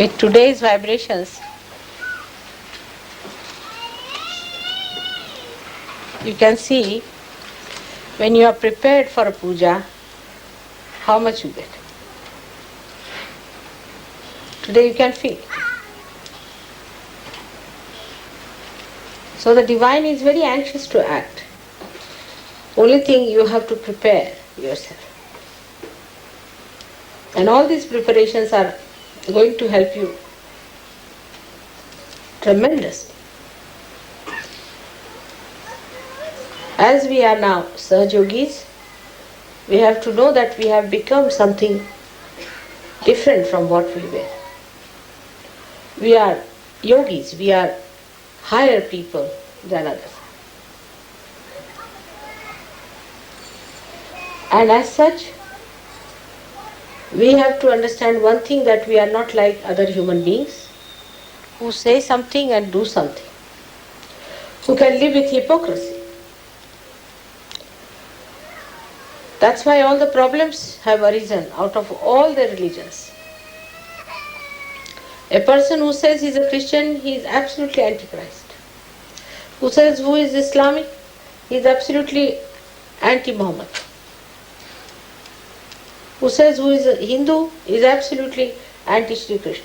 With today's vibrations, you can see when you are prepared for a puja, how much you get. Today you can feel. So the divine is very anxious to act. Only thing you have to prepare yourself. And all these preparations are going to help you tremendously. As we are now Sahaj Yogis, we have to know that we have become something different from what we were. We are yogis, we are higher people than others. And as such, we have to understand one thing, that we are not like other human beings who say something and do something, who can live with hypocrisy. That's why all the problems have arisen out of all the religions. A person who says he is a Christian, he is absolutely antichrist. Who says who is Islamic, he is absolutely anti-Muhammad. Who says who is a Hindu, is absolutely anti-Shri Krishna.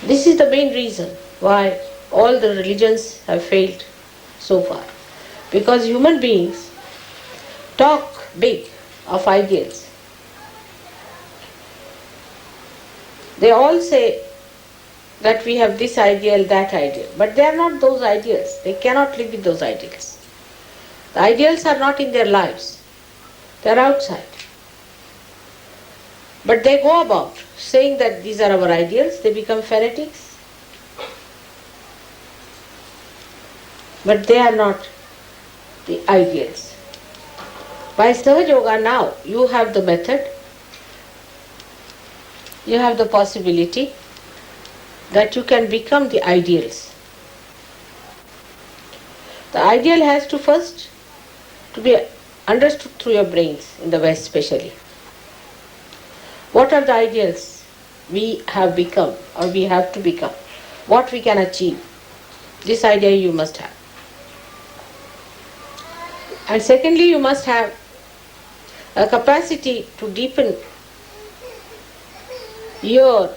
This is the main reason why all the religions have failed so far. Because human beings talk big of ideals. They all say that we have this ideal, that ideal. But they are not those ideals. They cannot live with those ideals. The ideals are not in their lives. They are outside. But they go about saying that these are our ideals. They become fanatics. But they are not the ideals. By Sahaja Yoga now, you have the method, you have the possibility that you can become the ideals. The ideal has to first to be understood through your brains, in the West especially. What are the ideals we have become or we have to become? What we can achieve? This idea you must have. And secondly, you must have a capacity to deepen your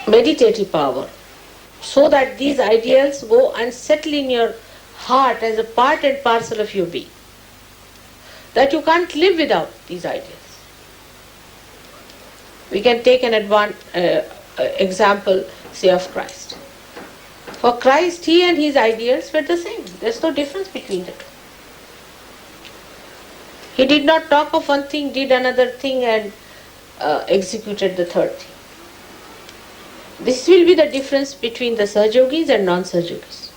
meditative power, so that these ideals go and settle in your heart as a part and parcel of your being. That you can't live without these ideals. We can take an example, say, of Christ. For Christ, he and his ideals were the same. There's no difference between the two. He did not talk of one thing, did another thing, and executed the third thing. This will be the difference between the Sahaja Yogis and non-Sahaja Yogis.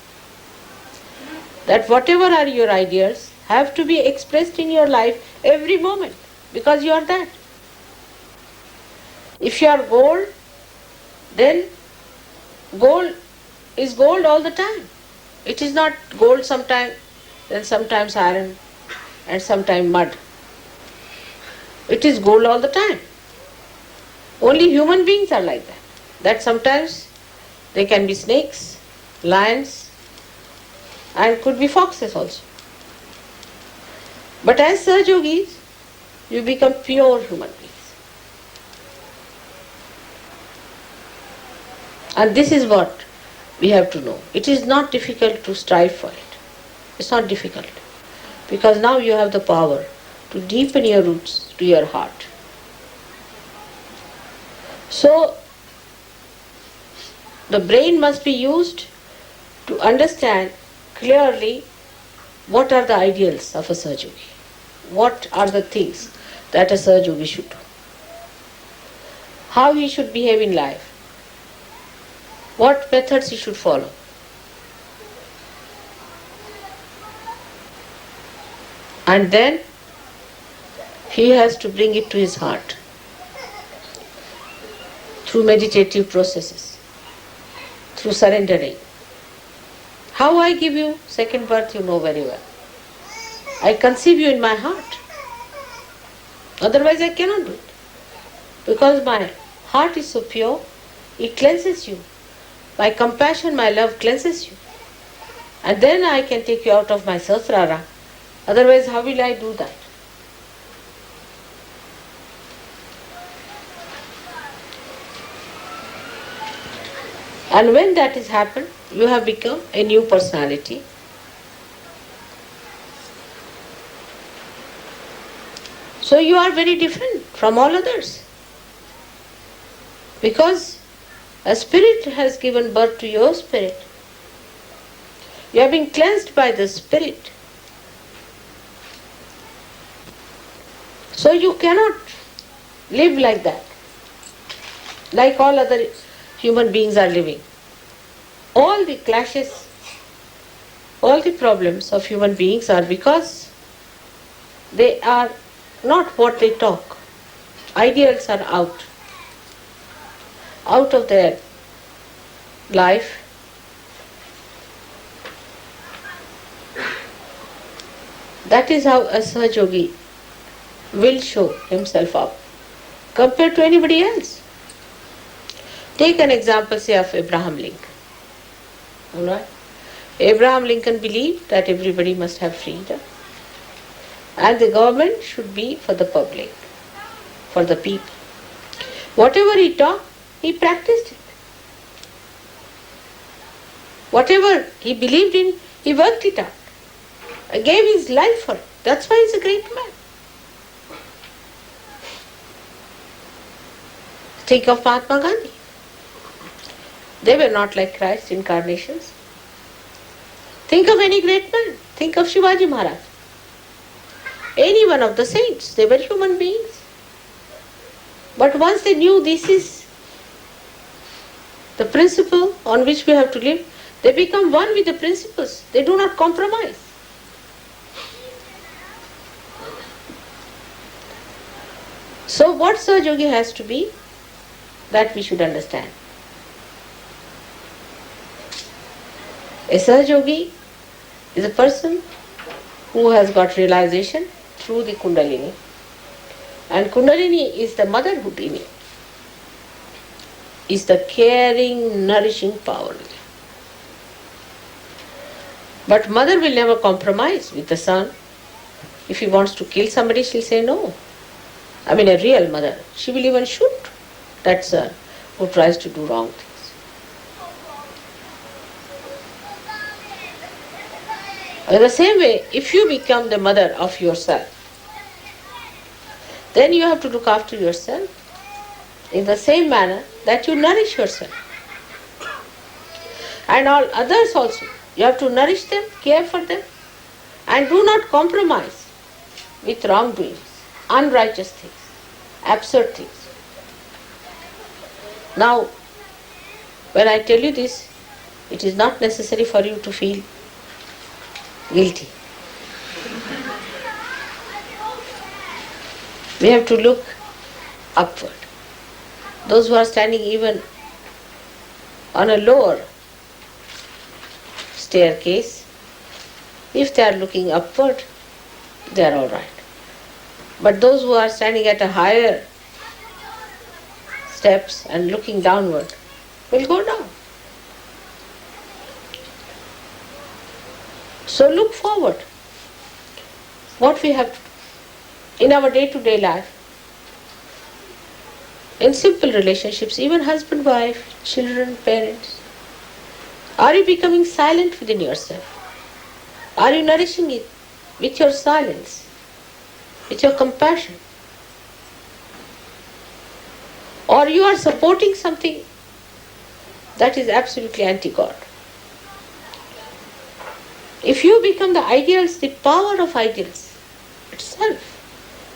That whatever are your ideals have to be expressed in your life every moment, because you are that. If you are gold, then gold is gold all the time. It is not gold sometimes, then sometimes iron, and sometimes mud. It is gold all the time. Only human beings are like that. That sometimes they can be snakes, lions, and could be foxes also. But as Sahaja Yogis, you become pure human beings. And this is what we have to know. It is not difficult to strive for it. It's not difficult. Because now you have the power to deepen your roots to your heart. So, the brain must be used to understand clearly what are the ideals of a Sahaja Yogi. What are the things that a Sahaja Yogi should do. How he should behave in life. What methods he should follow. And then he has to bring it to his heart through meditative processes, through surrendering. How I give you second birth, you know very well. I conceive you in my heart. Otherwise I cannot do it. Because my heart is so pure, it cleanses you. My compassion, my love cleanses you. And then I can take you out of my sasrara. Otherwise, how will I do that? And when that has happened, you have become a new personality. So you are very different from all others. Because a spirit has given birth to your spirit. You have been cleansed by the spirit. So you cannot live like that, like all other human beings are living. All the clashes, all the problems of human beings are because they are not what they talk. Ideals are out of their life. That is how a Sahaja Yogi will show himself up compared to anybody else. Take an example, say, of Abraham Lincoln. Alright? Abraham Lincoln believed that everybody must have freedom and the government should be for the public, for the people. Whatever he taught, he practiced it. Whatever he believed in, he worked it out. Gave his life for it. That's why he's a great man. Think of Mahatma Gandhi. They were not like Christ incarnations. Think of any great man. Think of Shivaji Maharaj. Any one of the saints. They were human beings. But once they knew this is the principle on which we have to live, they become one with the principles. They do not compromise. So what Sahaja Yogi has to be, that we should understand. A Sahaja Yogi is a person who has got realization through the Kundalini. And Kundalini is the mother Houdini, is the caring, nourishing power. But mother will never compromise with the son. If he wants to kill somebody, she'll say no. I mean, a real mother. She will even shoot that son who tries to do wrong things. In the same way, if you become the mother of yourself, then you have to look after yourself in the same manner that you nourish yourself. And all others also. You have to nourish them, care for them, and do not compromise with wrongdoings, unrighteous things, absurd things. Now, when I tell you this, it is not necessary for you to feel guilty. We have to look upward. Those who are standing even on a lower staircase, if they are looking upward, they are all right. But those who are standing at a higher steps and looking downward will go down. So look forward. What we have to do in our day-to-day life, in simple relationships, even husband, wife, children, parents. Are you becoming silent within yourself? Are you nourishing it with your silence, with your compassion? Or you are supporting something that is absolutely anti-God? If you become the ideals, the power of ideals itself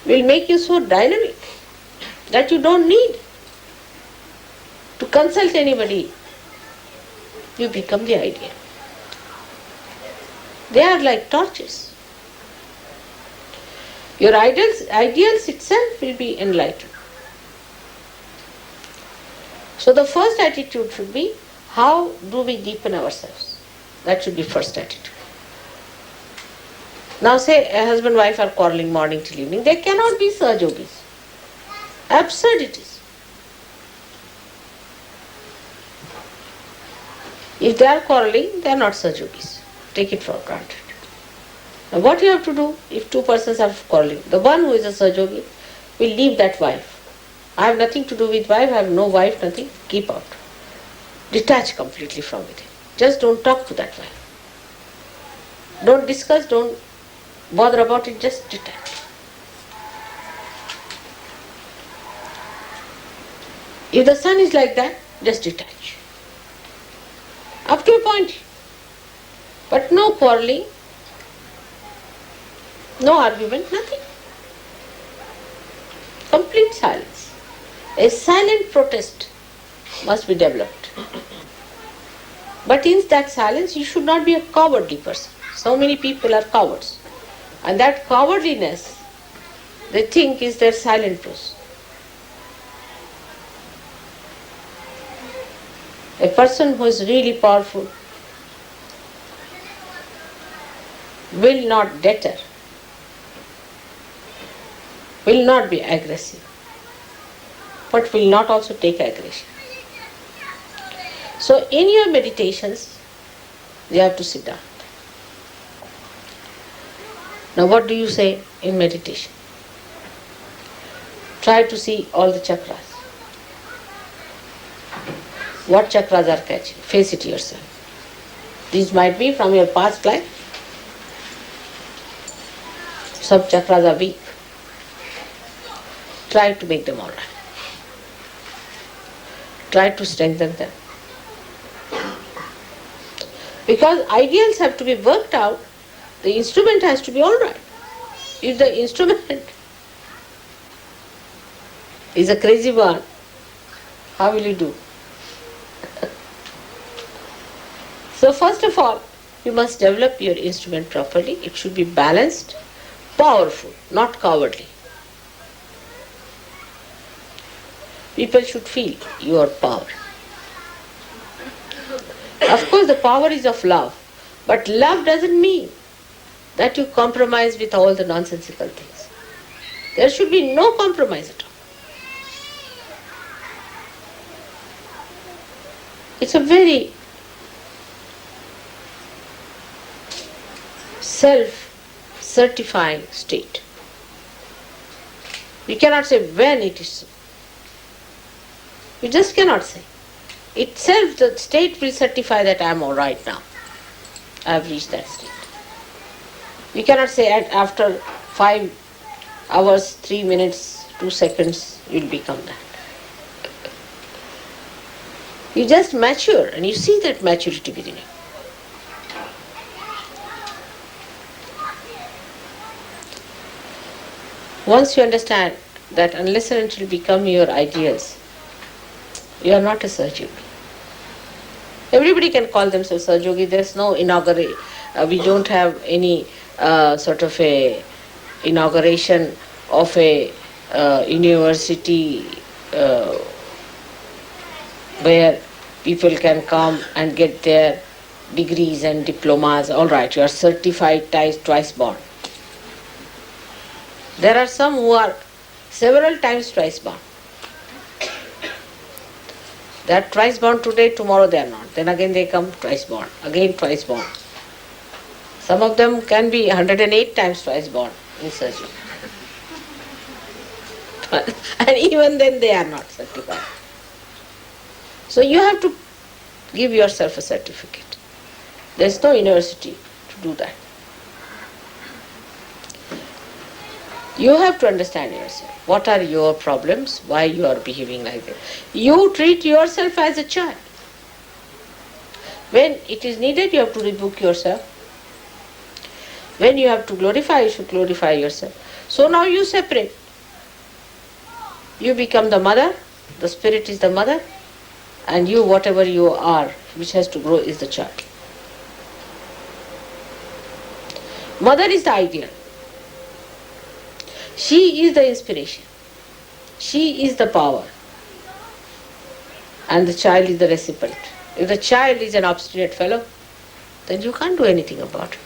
will make you so dynamic that you don't need to consult anybody. You become the ideal. They are like torches. Your ideals itself will be enlightened. So the first attitude should be, how do we deepen ourselves? That should be first attitude. Now say a husband and wife are quarreling morning till evening. They cannot be Sahajogis. Absurdities. If they are quarreling, they are not Sahajogis. Take it for granted. Now what you have to do if two persons are quarreling? The one who is a Sahajogi will leave that wife. I have nothing to do with wife, I have no wife, nothing. Keep out. Detach completely from it. Just don't talk to that wife. Don't discuss, don't bother about it, just detach. If the son is like that, just detach. Up to a point. But no quarreling, no argument, nothing. Complete silence. A silent protest must be developed. But in that silence, you should not be a cowardly person. So many people are cowards. And that cowardliness, they think, is their silent truth. A person who is really powerful will not deter, will not be aggressive, but will not also take aggression. So in your meditations, you have to sit down. Now what do you say in meditation? Try to see all the chakras. What chakras are catching? Face it yourself. These might be from your past life. Some chakras are weak. Try to make them all right. Try to strengthen them. Because ideals have to be worked out, the instrument has to be all right. If the instrument is a crazy one, how will you do? So first of all, you must develop your instrument properly. It should be balanced, powerful, not cowardly. People should feel your power. Of course, the power is of love, but love doesn't mean that you compromise with all the nonsensical things. There should be no compromise at all. It's a very self-certifying state. You cannot say when it is so. You just cannot say. Itself, the state will certify that I am all right now. I have reached that state. You cannot say after 5 hours, 3 minutes, 2 seconds, you will become that. You just mature and you see that maturity within you. Once you understand that unless and until you become your ideals, you are not a Sahajogi. Everybody can call themselves Sahajogi. There's no inauguration. We don't have any sort of a inauguration of a university where people can come and get their degrees and diplomas. All right, you are certified twice born. There are some who are several times twice born. They are twice born today, tomorrow they are not. Then again they come twice born, again twice born. Some of them can be 108 times twice born in surgery. And even then they are not certified. So you have to give yourself a certificate. There is no university to do that. You have to understand yourself. What are your problems? Why you are behaving like that? You treat yourself as a child. When it is needed, you have to rebuke yourself. When you have to glorify, you should glorify yourself. So now you separate. You become the mother, the spirit is the mother, and you, whatever you are, which has to grow, is the child. Mother is the ideal. She is the inspiration. She is the power. And the child is the recipient. If the child is an obstinate fellow, then you can't do anything about it.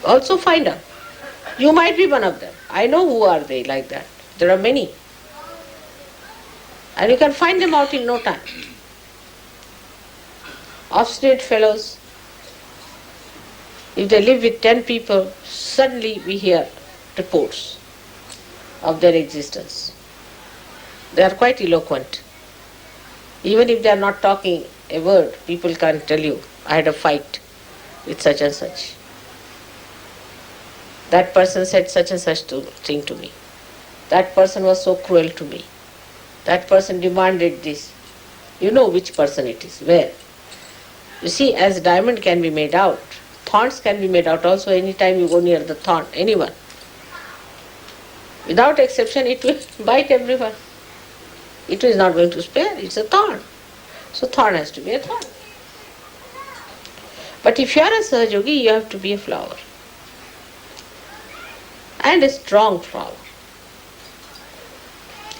Also find out You might be one of them. I know who are they like that. There are many. And you can find them out in no time. Obstinate fellows, if they live with 10 people, suddenly we hear reports of their existence. They are quite eloquent. Even if they are not talking a word, people can tell you, I had a fight with such and such. That person said such and such thing to me. That person was so cruel to me. That person demanded this. You know which person it is, where. You see, as diamond can be made out, thorns can be made out also anytime you go near the thorn, anyone. Without exception, it will bite everyone. It is not going to spare, it's a thorn. So thorn has to be a thorn. But if you are a Sahajogi, you have to be a flower. And a strong flower.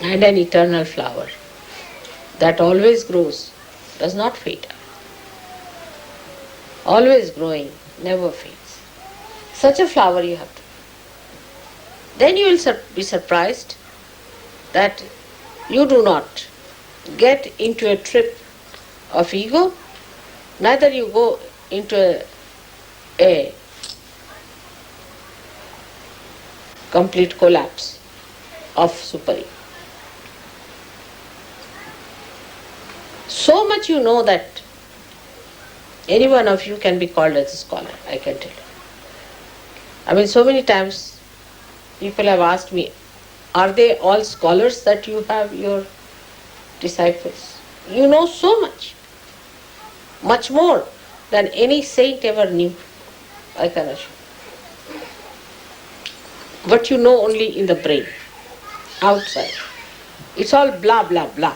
And an eternal flower that always grows, does not fade. Always growing, never fades. Such a flower you have to be. Then you will be surprised that you do not get into a trip of ego, neither you go into a complete collapse of super-ego. So much you know that any one of you can be called as a scholar, I can tell you. I mean, so many times people have asked me, are they all scholars that you have your disciples? You know so much, much more than any saint ever knew, I can assure. But you know only in the brain, outside. It's all blah, blah, blah.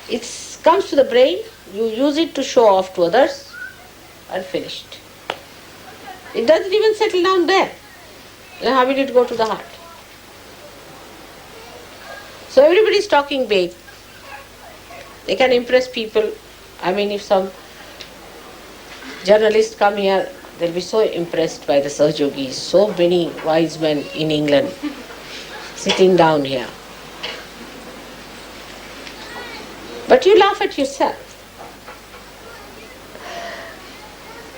It comes to the brain, you use it to show off to others, and finished. It doesn't even settle down there. Then how will it go to the heart? So everybody is talking big. They can impress people. I mean, if some journalists come here, they'll be so impressed by the Sahajogis. So many wise men in England sitting down here. But you laugh at yourself.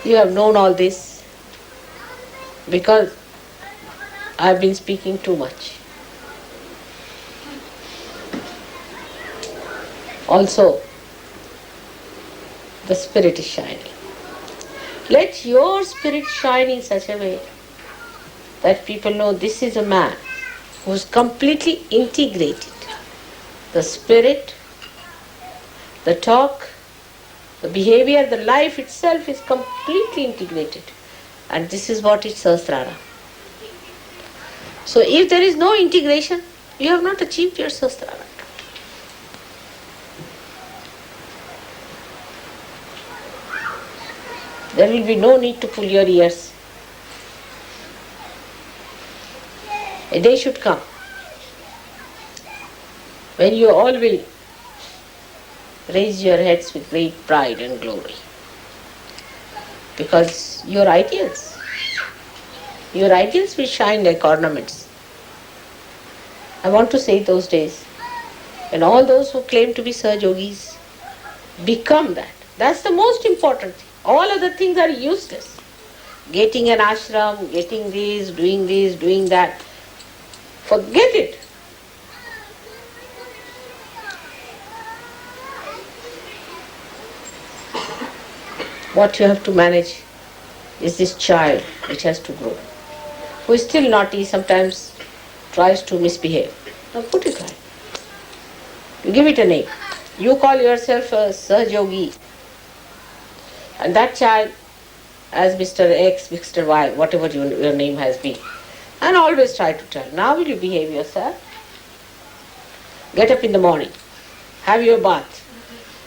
You have known all this because I've been speaking too much. Also, the spirit is shining. Let your spirit shine in such a way that people know this is a man who's completely integrated. The spirit, the talk, the behavior, the life itself is completely integrated. And this is what is Sahasrara. So if there is no integration, you have not achieved your Sahasrara. There will be no need to pull your ears. A day should come when you all will raise your heads with great pride and glory. Because your ideals will shine like ornaments. I want to say those days when all those who claim to be Sahajogis become that. That's the most important thing. All other things are useless. Getting an ashram, getting this, doing that. Forget it. What you have to manage is this child which has to grow, who is still naughty, sometimes tries to misbehave. Now put it right. You give it a name. You call yourself a Sahajogi. And that child, as Mr. X, Mr. Y, whatever your name has been, and always try to tell, now will you behave yourself? Get up in the morning, have your bath,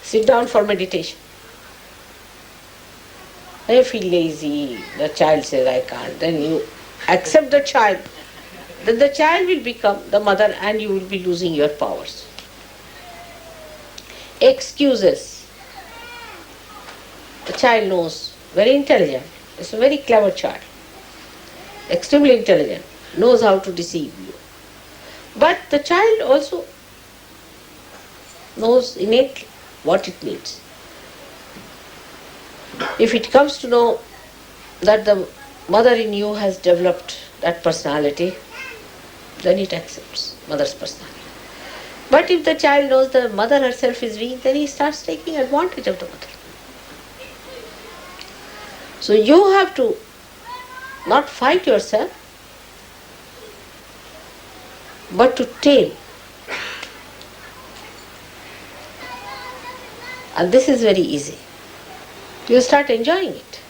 sit down for meditation. I feel lazy, the child says I can't. Then you accept the child. Then the child will become the mother and you will be losing your powers. Excuses. The child knows, very intelligent. It's a very clever child. extremely intelligent, knows how to deceive you. But the child also knows innately what it needs. If it comes to know that the mother in you has developed that personality, then it accepts mother's personality. But if the child knows the mother herself is weak, then he starts taking advantage of the mother. So you have to not fight yourself, but to tame. And this is very easy. You start enjoying it,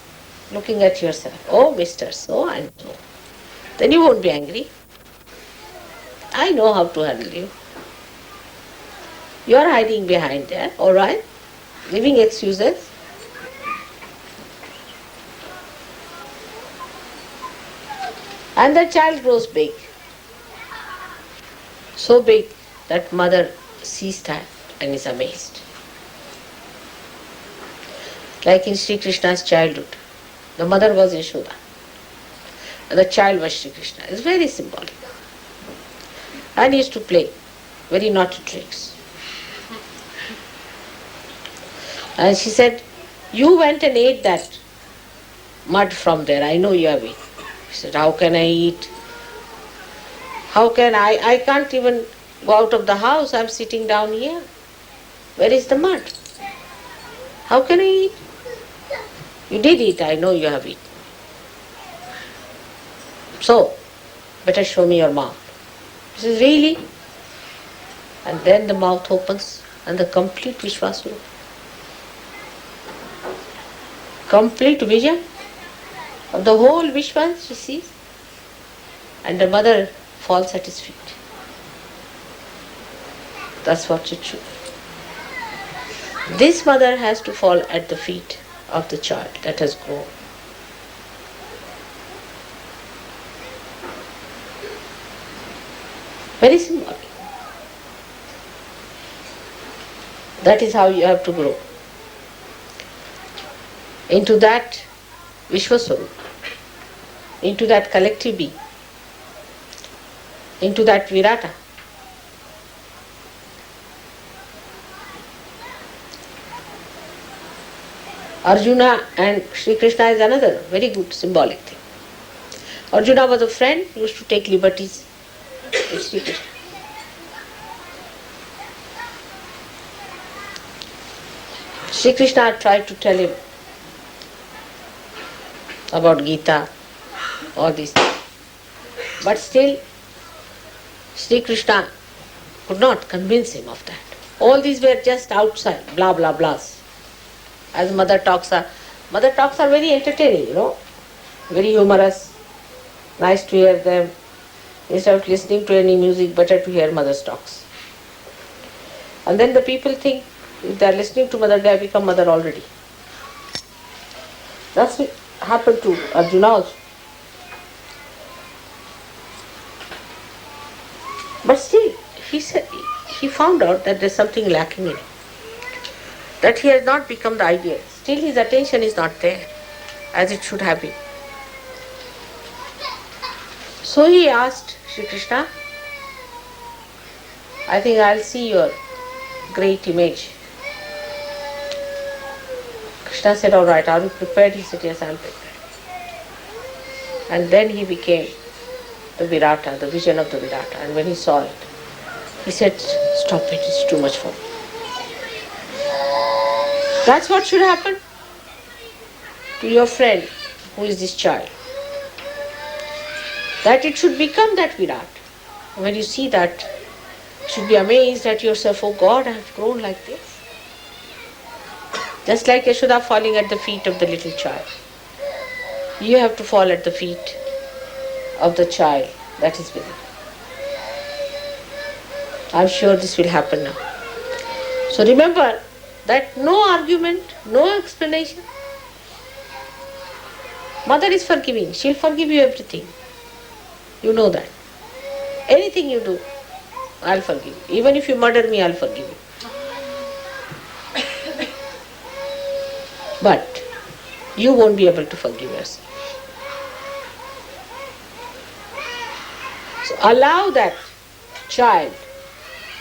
looking at yourself. Oh, Mr. So and so. Then you won't be angry. I know how to handle you. You are hiding behind there, all right? Giving excuses. And the child grows big. So big that mother sees that and is amazed. Like in Sri Krishna's childhood, the mother was Yashoda and the child was Sri Krishna. It's very symbolic. And he used to play very naughty tricks. And she said, you went and ate that mud from there. I know you have eaten. He said, how can I eat? How can I? I can't even go out of the house. I'm sitting down here. Where is the mud? How can I eat? You did eat. I know you have eaten. So, better show me your mouth. He says, really? And then the mouth opens and the complete Vishwasura. Complete vision of the whole Vishwa she sees. And the mother falls at his feet. That's what it should. This mother has to fall at the feet of the child that has grown. Very symbolic. That is how you have to grow into that Vishwaswarup, into that collective being, into that Virata. Arjuna and Sri Krishna is another very good symbolic thing. Arjuna was a friend, used to take liberties with Sri Krishna. Sri Krishna tried to tell him about Gita, all these things. But still, Sri Krishna could not convince him of that. All these were just outside, blah blah blahs. As mother talks are very entertaining, very humorous, nice to hear them. Instead of listening to any music, better to hear mother's talks. And then the people think, if they are listening to mother, they have become mother already. That's what happened to Arjuna also. But still, he found out that there's something lacking in him. That he has not become the ideal. Still his attention is not there as it should have been. So he asked Sri Krishna, I think I'll see your great image. Krishna said, all right, are you prepared? He said, yes, I am prepared. And then he became the Virata, the vision of the Virata. And when he saw it, he said, stop it, it's too much for me. That's what should happen to your friend who is this child. That it should become that Virat. When you see that, you should be amazed at yourself, oh God, I have grown like this. Just like Yashoda falling at the feet of the little child. You have to fall at the feet of the child that is within. I'm sure this will happen now. So remember that no argument, no explanation. Mother is forgiving. She'll forgive you everything. You know that. Anything you do, I'll forgive you. Even if you murder me, I'll forgive you. But you won't be able to forgive yourself. So allow that child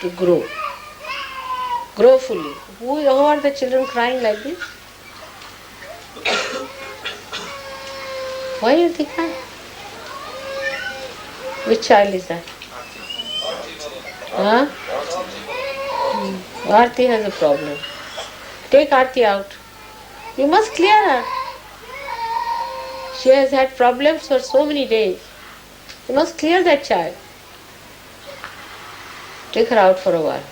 to grow fully. Who are the children crying like this? Why are they crying? Which child is that? Huh? Aarti has a problem. Take Aarti out. You must clear her. She has had problems for so many days. You must clear that child. Take her out for a while.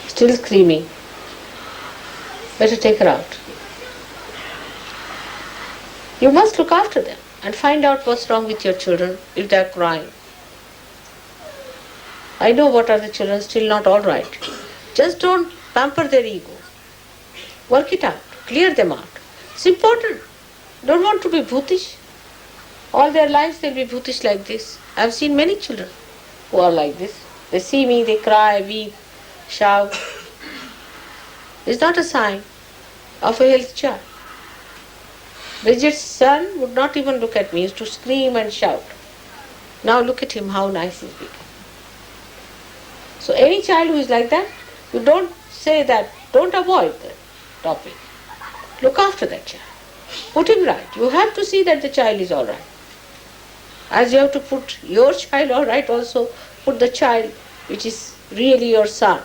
Still screaming. Better take her out. You must look after them and find out what's wrong with your children if they are crying. I know what are the children still not all right. Just don't pamper their ego. Work it out. Clear them out. It's important. Don't want to be bhutish. All their lives they'll be bhutish like this. I've seen many children who are like this. They see me, they cry, weep, shout. It's not a sign of a healthy child. Bridget's son would not even look at me. He used to scream and shout. Now look at him, how nice he's become. So any child who is like that, you don't say that, don't avoid the topic. Look after that child. Put him right. You have to see that the child is all right. As you have to put your child all right, also put the child which is really your son.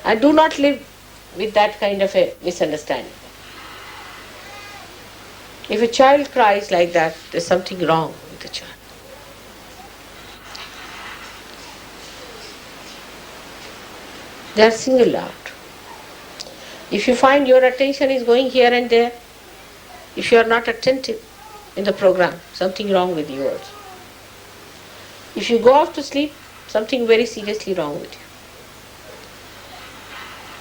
And do not live with that kind of a misunderstanding. If a child cries like that, there's something wrong with the child. They are singled out. If you find your attention is going here and there, if you are not attentive in the program, something wrong with you also. If you go off to sleep, something very seriously wrong with you.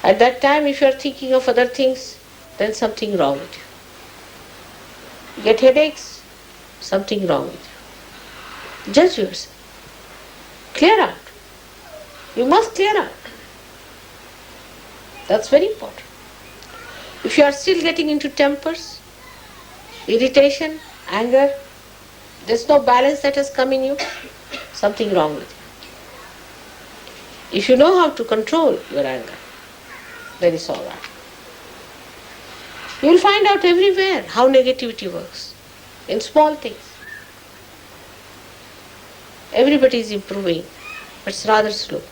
At that time, if you are thinking of other things, then something wrong with you. You get headaches, something wrong with you. Judge yourself. Clear out. You must clear out. That's very important. If you are still getting into tempers, irritation, anger, there's no balance that has come in you, something wrong with you. If you know how to control your anger, then it's all right. You will find out everywhere how negativity works, in small things. Everybody is improving, but it's rather slow.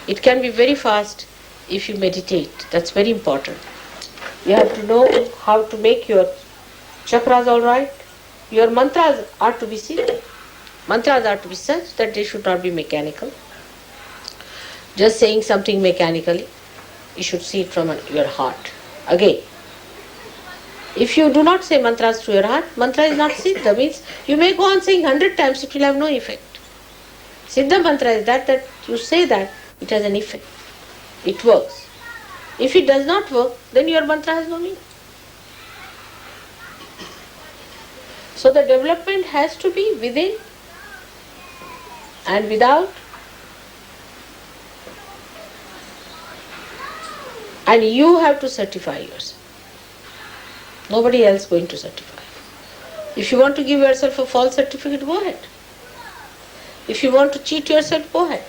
It can be very fast if you meditate. That's very important. You have to know how to make your chakras all right. Your mantras are to be seen. Mantras are to be such that they should not be mechanical. Just saying something mechanically, you should see it from your heart. Again, if you do not say mantras through your heart, mantra is not siddha. Means you may go on saying 100 times, it will have no effect. Siddha mantra is that you say that, it has an effect. It works. If it does not work, then your mantra has no meaning. So the development has to be within and without, and you have to certify yourself. Nobody else going to certify. If you want to give yourself a false certificate, go ahead. If you want to cheat yourself, go ahead.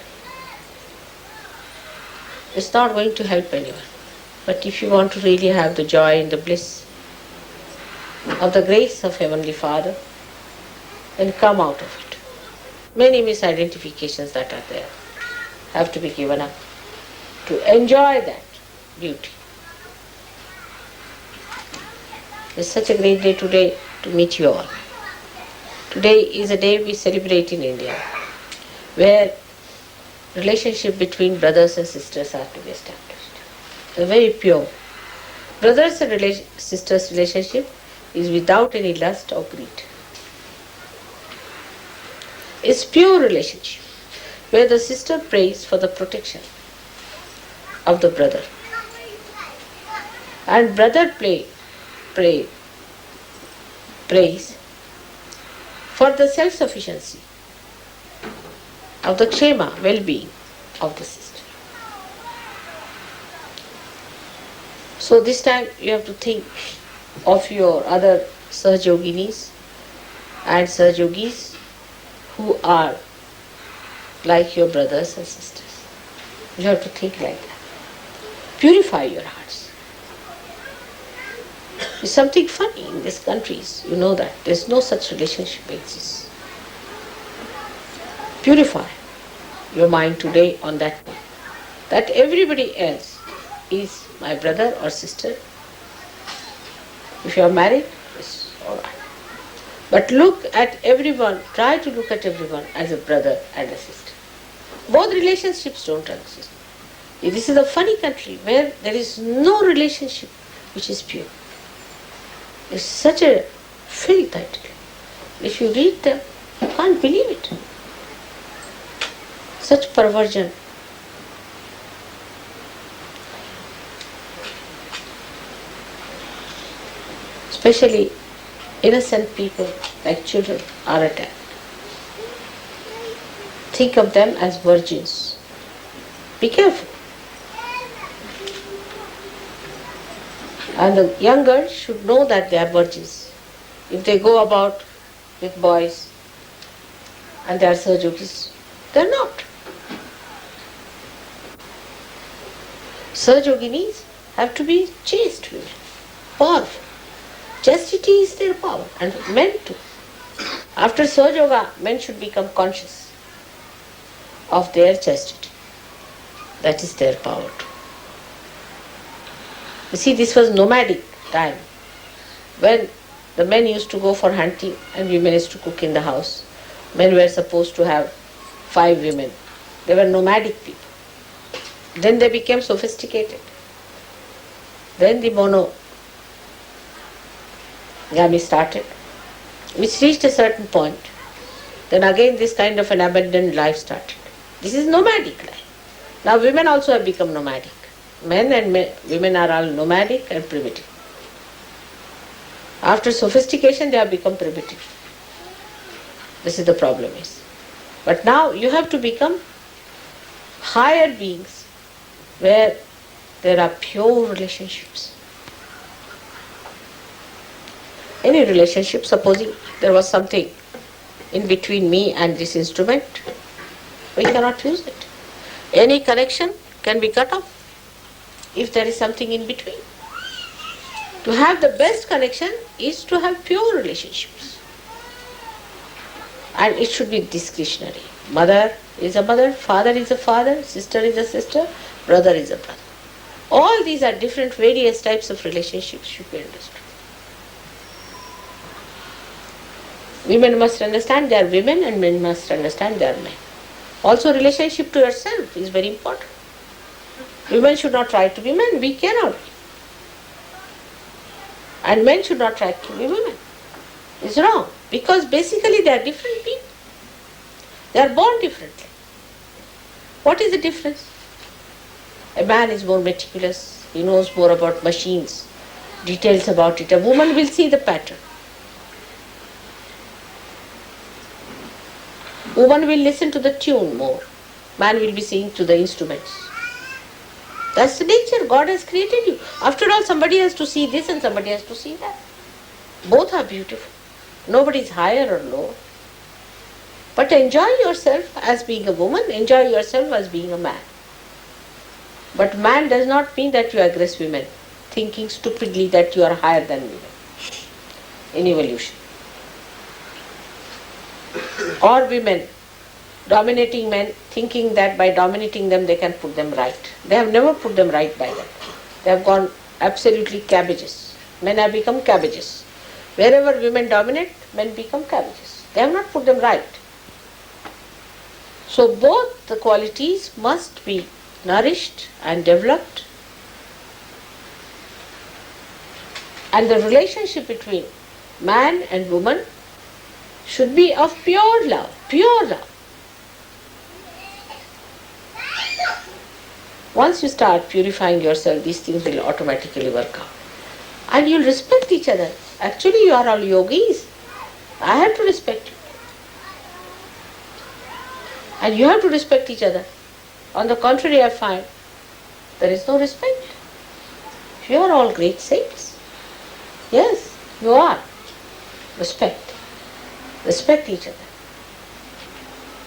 It's not going to help anyone. But if you want to really have the joy and the bliss of the grace of Heavenly Father, then come out of it. Many misidentifications that are there have to be given up to enjoy that beauty. It's such a great day today to meet you all. Today is a day we celebrate in India, where relationship between brothers and sisters are to be established. They're very pure. Brothers and sisters relationship is without any lust or greed. It's pure relationship where the sister prays for the protection of the brother and brother prays for the self-sufficiency of the kshema, well-being of the sister. So this time you have to think of your other Sahajoginis and Sahajogis who are like your brothers and sisters. You have to think like that. Purify your hearts. It's something funny in these countries, you know that. There's no such relationship exists. Purify your mind today on that point. That everybody else is my brother or sister. If you are married, it's alright. But look at everyone, try to look at everyone as a brother and a sister. Both relationships don't exist. This is a funny country where there is no relationship which is pure. It's such a filth title. If you read them, you can't believe it. Such perversion. Especially innocent people like children are attacked. Think of them as virgins. Be careful. And the young girls should know that they are virgins. If they go about with boys and they are Sahajogis, they are not. Sahajoginis have to be chaste women, powerful. Chastity is their power, and men too. After Sahajoga, men should become conscious of their chastity. That is their power too. You see, this was nomadic time when the men used to go for hunting and women used to cook in the house. Men were supposed to have 5 women. They were nomadic people. Then they became sophisticated. Then the monogamy started, which reached a certain point. Then again this kind of an abandoned life started. This is nomadic life. Now women also have become nomadic. Men and women are all nomadic and primitive. After sophistication they have become primitive. This is the problem is. But now you have to become higher beings where there are pure relationships. Any relationship, supposing there was something in between me and this instrument, we cannot use it. Any connection can be cut off if there is something in between. To have the best connection is to have pure relationships. And it should be discretionary. Mother is a mother, father is a father, sister is a sister, brother is a brother. All these are different various types of relationships should be understood. Women must understand they are women and men must understand they are men. Also relationship to yourself is very important. Women should not try to be men, we cannot be. And men should not try to be women. It's wrong, because basically they are different people. They are born differently. What is the difference? A man is more meticulous, he knows more about machines, details about it. A woman will see the pattern. Woman will listen to the tune more. Man will be singing to the instruments. That's the nature. God has created you. After all, somebody has to see this and somebody has to see that. Both are beautiful. Nobody is higher or lower. But enjoy yourself as being a woman, enjoy yourself as being a man. But man does not mean that you aggress women, thinking stupidly that you are higher than women in evolution. Or women dominating men, thinking that by dominating them they can put them right. They have never put them right by that. They have gone absolutely cabbages. Men have become cabbages. Wherever women dominate, men become cabbages. They have not put them right. So both the qualities must be nourished and developed. And the relationship between man and woman should be of pure love, pure love. Once you start purifying yourself, these things will automatically work out. And you'll respect each other. Actually, you are all yogis. I have to respect you. And you have to respect each other. On the contrary, I find there is no respect. You are all great saints. Yes, you are. Respect. Respect each other.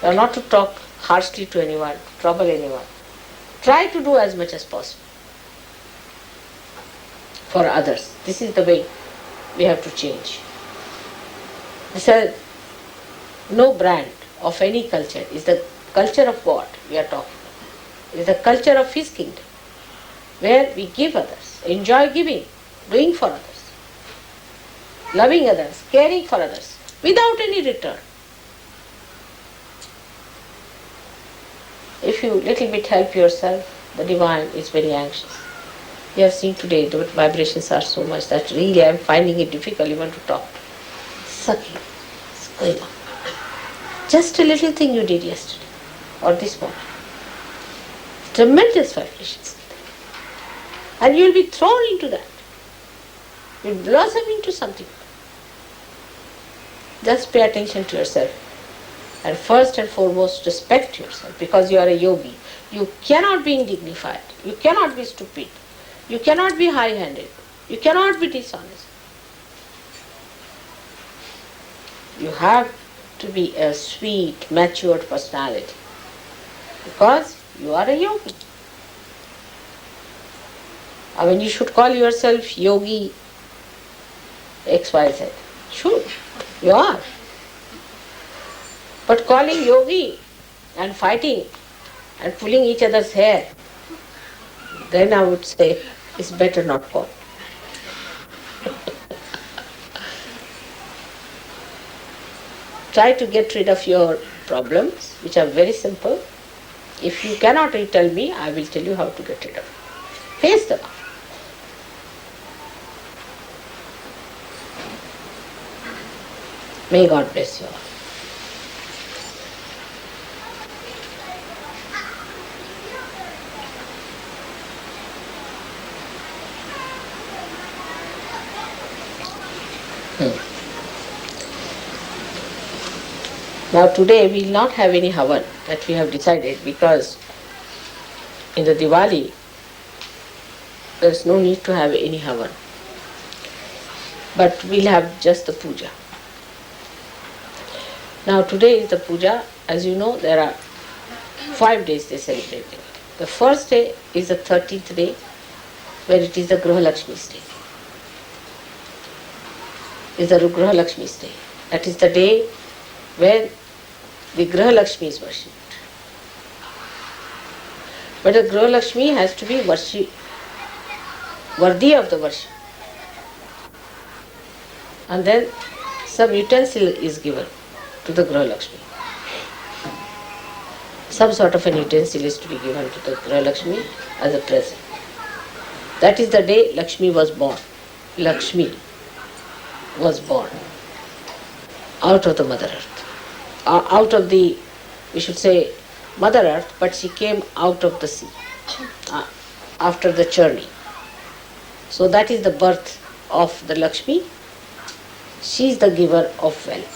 You are not to talk harshly to anyone, trouble anyone. Try to do as much as possible for others. This is the way we have to change. This is no brand of any culture. Is the culture of God we are talking about. It is the culture of His kingdom, where we give others, enjoy giving, doing for others, loving others, caring for others, without any return. If you little bit help yourself, the divine is very anxious. You have seen today the vibrations are so much that really I am finding it difficult even to talk. Sucking. It's going on. Just a little thing you did yesterday or this morning. Tremendous vibrations. And you will be thrown into that. You will blossom into something. Just pay attention to yourself. And first and foremost, respect yourself, because you are a yogi. You cannot be indignified. You cannot be stupid. You cannot be high-handed. You cannot be dishonest. You have to be a sweet, matured personality, because you are a yogi. I mean, you should call yourself yogi XYZ. Sure, you are. But calling yogi and fighting and pulling each other's hair, then I would say it's better not call. Try to get rid of your problems, which are very simple. If you cannot tell me, I will tell you how to get rid of it. Face them. May God bless you all. Now today we will not have any havan, that we have decided, because in the Diwali there is no need to have any havan. But we will have just the puja. Now today is the puja. As you know, there are 5 days they celebrate it. The first day is the 13th day, where it is the Graha Lakshmi's day. Is the Graha Lakshmi's day. That is the day when the Graha Lakshmi is worshipped. But the Graha Lakshmi has to be worthy of the worship. And then some utensil is given to the Graha Lakshmi. Some sort of an utensil is to be given to the Graha Lakshmi as a present. That is the day Lakshmi was born. Lakshmi was born out of the Mother Earth. Out of the, we should say, Mother Earth, but she came out of the sea after the journey. So that is the birth of the Lakshmi. She is the giver of wealth.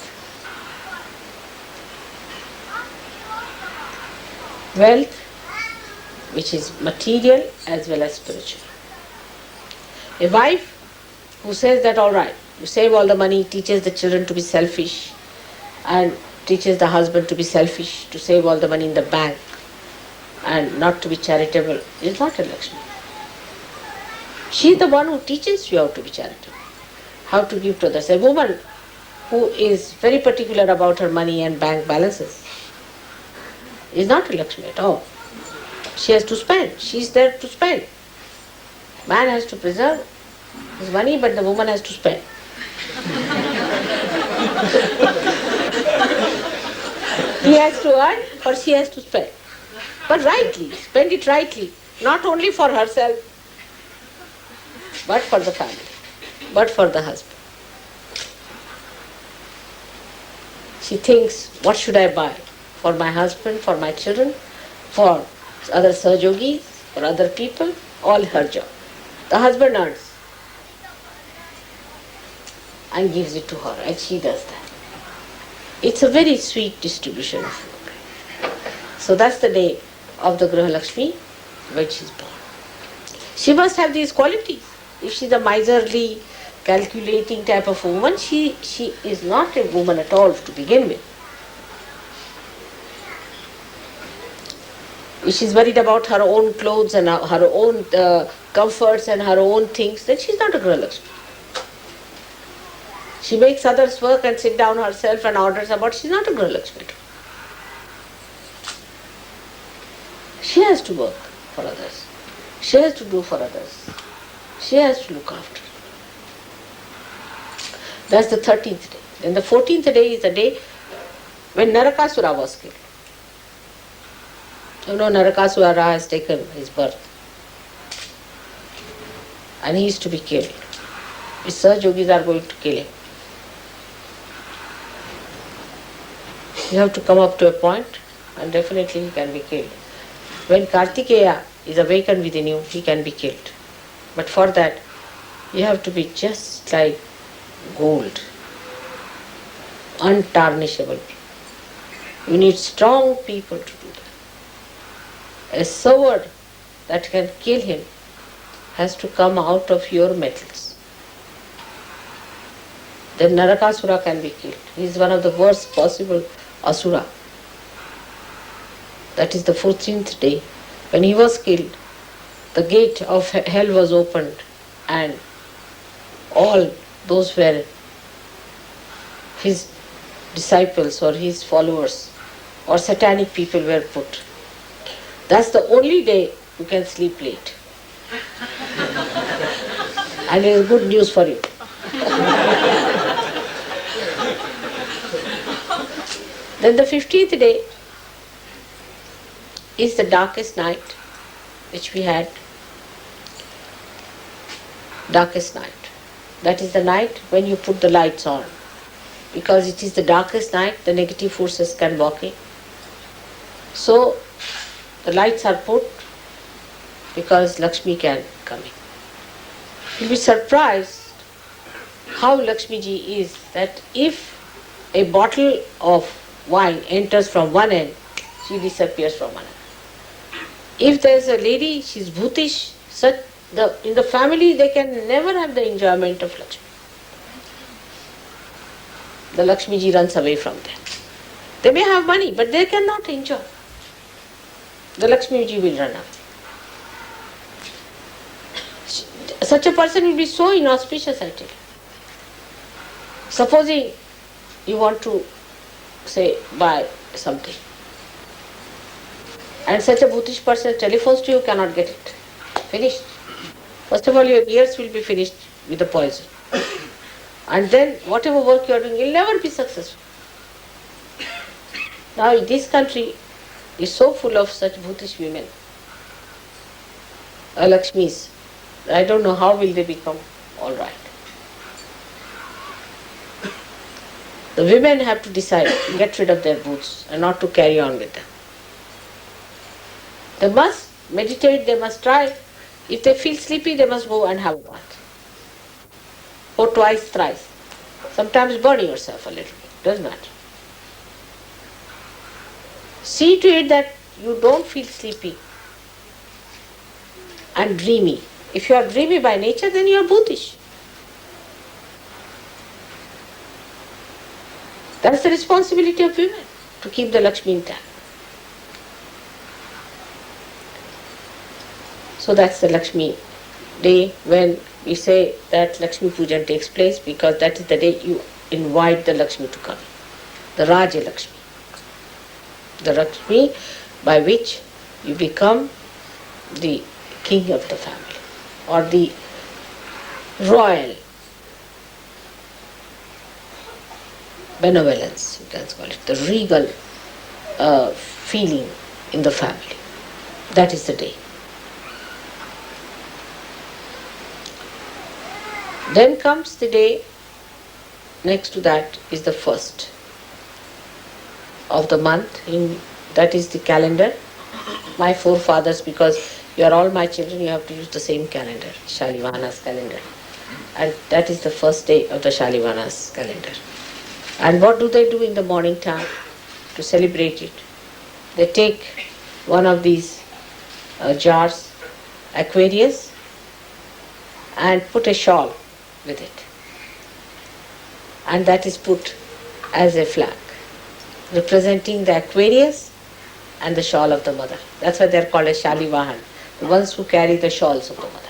Wealth which is material as well as spiritual. A wife who says that, all right, you save all the money, teaches the children to be selfish, and teaches the husband to be selfish, to save all the money in the bank and not to be charitable, is not a Lakshmi. She is the one who teaches you how to be charitable, how to give to others. A woman who is very particular about her money and bank balances is not a Lakshmi at all. She has to spend. She is there to spend. Man has to preserve his money, but the woman has to spend. He has to earn or she has to spend. But rightly, spend it rightly. Not only for herself, but for the family, but for the husband. She thinks, what should I buy? For my husband, for my children, for other Sahajogis, for other people, all her job. The husband earns and gives it to her, and she does that. It's a very sweet distribution of food. So that's the day of the Graha Lakshmi when she's born. She must have these qualities. if she's a miserly, calculating type of woman, she is not a woman at all to begin with. If she's worried about her own clothes and her own comforts and her own things, then she's not a Griha Lakshmi. She makes others work and sit down herself and orders about, she's not a Griha Lakshmi. She has to work for others. She has to do for others. She has to look after. That's the 13th day. Then the 14th day is the day when Narakasura was killed. You know, Narakasura has taken his birth. And he is to be killed. His Saj Yogis are going to kill him. You have to come up to a point and definitely he can be killed. When Kartikeya is awakened within you, he can be killed. But for that, you have to be just like gold, untarnishable. You need strong people to do that. A sword that can kill him has to come out of your metals. Then Narakasura can be killed. He is one of the worst possible asura. That is the 14th day. When he was killed, the gate of hell was opened and all those were his disciples or his followers or satanic people were put. That's the only day you can sleep late. And it is good news for you. Then the 15th day is the darkest night which we had. Darkest night. That is the night when you put the lights on. Because it is the darkest night, the negative forces can walk in. So the lights are put because Lakshmi can come in. You'll be surprised how Lakshmi ji is, that if a bottle of wine enters from one end, she disappears from another. If there is a lady, she is bhutish, in the family they can never have the enjoyment of Lakshmi. The Lakshmi ji runs away from them. They may have money, but they cannot enjoy. The Lakshmi ji will run away. Such a person will be so inauspicious, I tell you. Supposing you want to, say, buy something, and such a bhutish person telephones to you, cannot get it. Finished. First of all, your ears will be finished with the poison. And then whatever work you are doing, you will never be successful. Now this country is so full of such bhutish women, Lakshmis. I don't know how will they become all right. The women have to decide to get rid of their boots and not to carry on with them. They must meditate, they must try. If they feel sleepy, they must go and have a bath. Or twice, thrice. Sometimes burn yourself a little bit, doesn't matter. See to it that you don't feel sleepy and dreamy. If you are dreamy by nature, then you are bhutish. That's the responsibility of women, to keep the Lakshmi intact. So that's the Lakshmi day when we say that Lakshmi Pujan takes place, because that is the day you invite the Lakshmi to come. The Raja Lakshmi. The Lakshmi by which you become the king of the family or the royal benevolence, you can call it, the regal feeling in the family. That is the day. Then comes the day, next to that is the first of the month, that is the calendar. My forefathers, because you are all my children, you have to use the same calendar, Shalivana's calendar. And that is the first day of the Shalivana's calendar. And what do they do in the morning time to celebrate it? They take one of these jars, Aquarius, and put a shawl with it. And that is put as a flag, representing the Aquarius and the shawl of the mother. That's why they are called as Shalivahan, the ones who carry the shawls of the mother,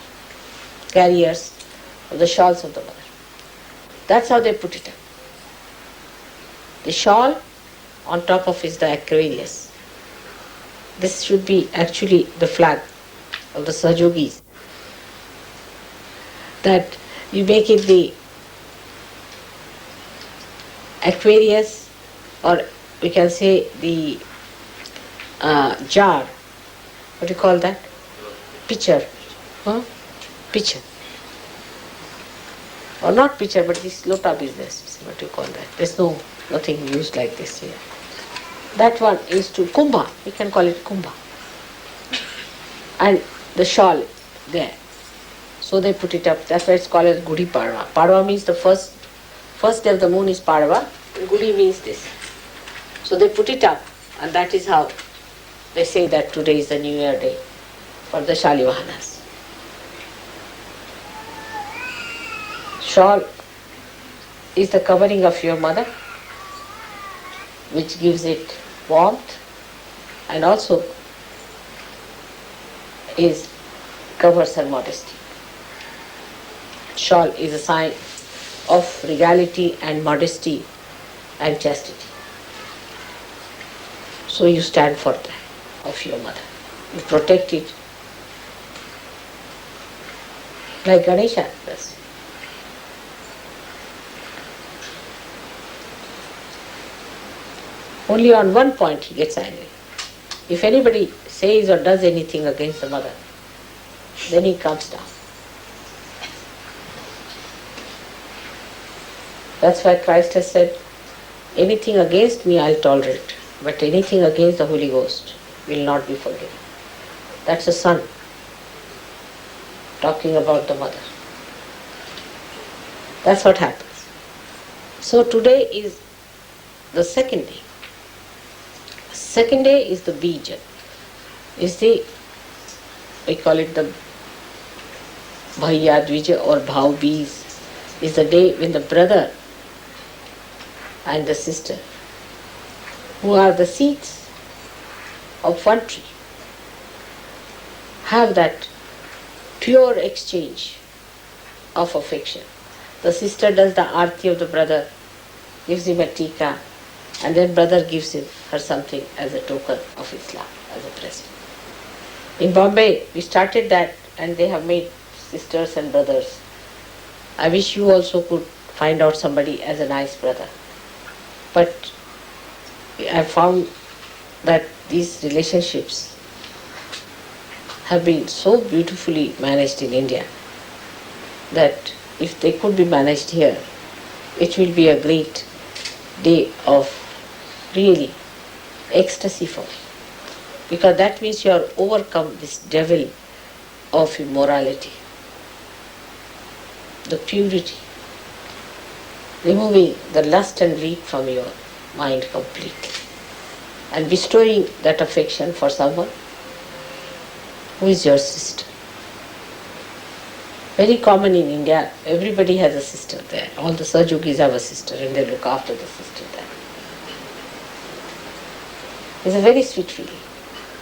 carriers of the shawls of the mother. That's how they put it up. The shawl, on top of is the Aquarius. This should be actually the flag of the Sahajogis. That you make it the Aquarius, or we can say the jar. What do you call that? Pitcher. Huh? Pitcher. Or not pitcher, but this lota business. What do you call that? There's nothing used like this here. That one is to kumbha. We can call it kumbha. And the shawl there. So they put it up. That's why it's called as Gudi Padwa. Padwa means the first day of the moon is Padwa. Gudi means this. So they put it up, and that is how they say that today is the New Year day for the Shalivahanas. Shawl is the covering of your mother, which gives it warmth, and also covers her modesty. Shawl is a sign of regality and modesty and chastity. So you stand for that of your mother. You protect it like Ganesha does. Only on one point he gets angry. If anybody says or does anything against the mother, then he comes down. That's why Christ has said, anything against me I'll tolerate, but anything against the Holy Ghost will not be forgiven. That's the son talking about the mother. That's what happens. So today is the second day. Second day is the bija. We call it the Bhaiya Dvija or Bhav Beez. Is the day when the brother and the sister, who are the seeds of one tree, have that pure exchange of affection. The sister does the arti of the brother, gives him a tika, and then brother gives her something as a token of his love, as a present. In Bombay, we started that, and they have made sisters and brothers. I wish you also could find out somebody as a nice brother. But I found that these relationships have been so beautifully managed in India that if they could be managed here, it will be a great day of really ecstasy for me. Because that means you have overcome this devil of immorality, the purity, removing the lust and greed from your mind completely, and bestowing that affection for someone who is your sister. Very common in India, everybody has a sister there. All the Sahajogis have a sister and they look after the sister there. It's a very sweet feeling.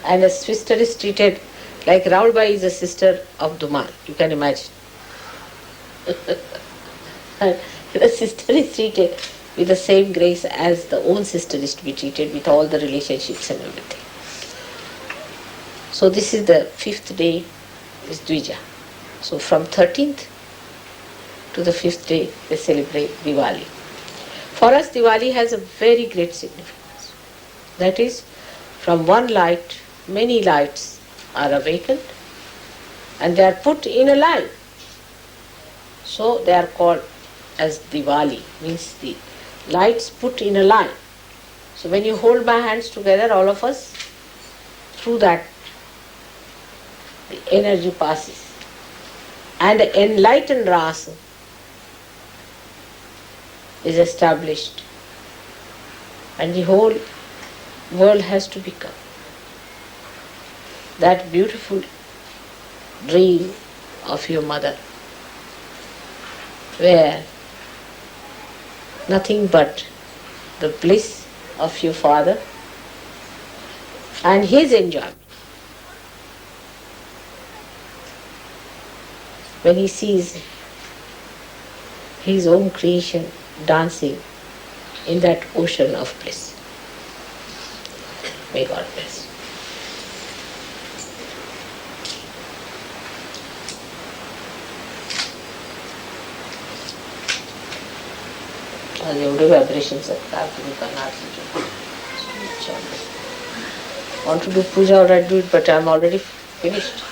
And a sister is treated like Raulbai is a sister of Dumal. You can imagine. And the sister is treated with the same grace as the own sister is to be treated, with all the relationships and everything. So this is the 5th day, is Dvija. So from 13th to the 5th day, they celebrate Diwali. For us, Diwali has a very great significance. That is, from one light, many lights are awakened and they are put in a line. So they are called as Diwali, means the lights put in a line. So when you hold my hands together, all of us, through that the energy passes. And the enlightened rasa is established. And the whole world has to become that beautiful dream of your mother where nothing but the bliss of your father and his enjoyment. When he sees his own creation dancing in that ocean of bliss. May God bless. आज एवढे vibrations आहेत काय तुम्ही करणार want to do puja or I do it but I'm already finished.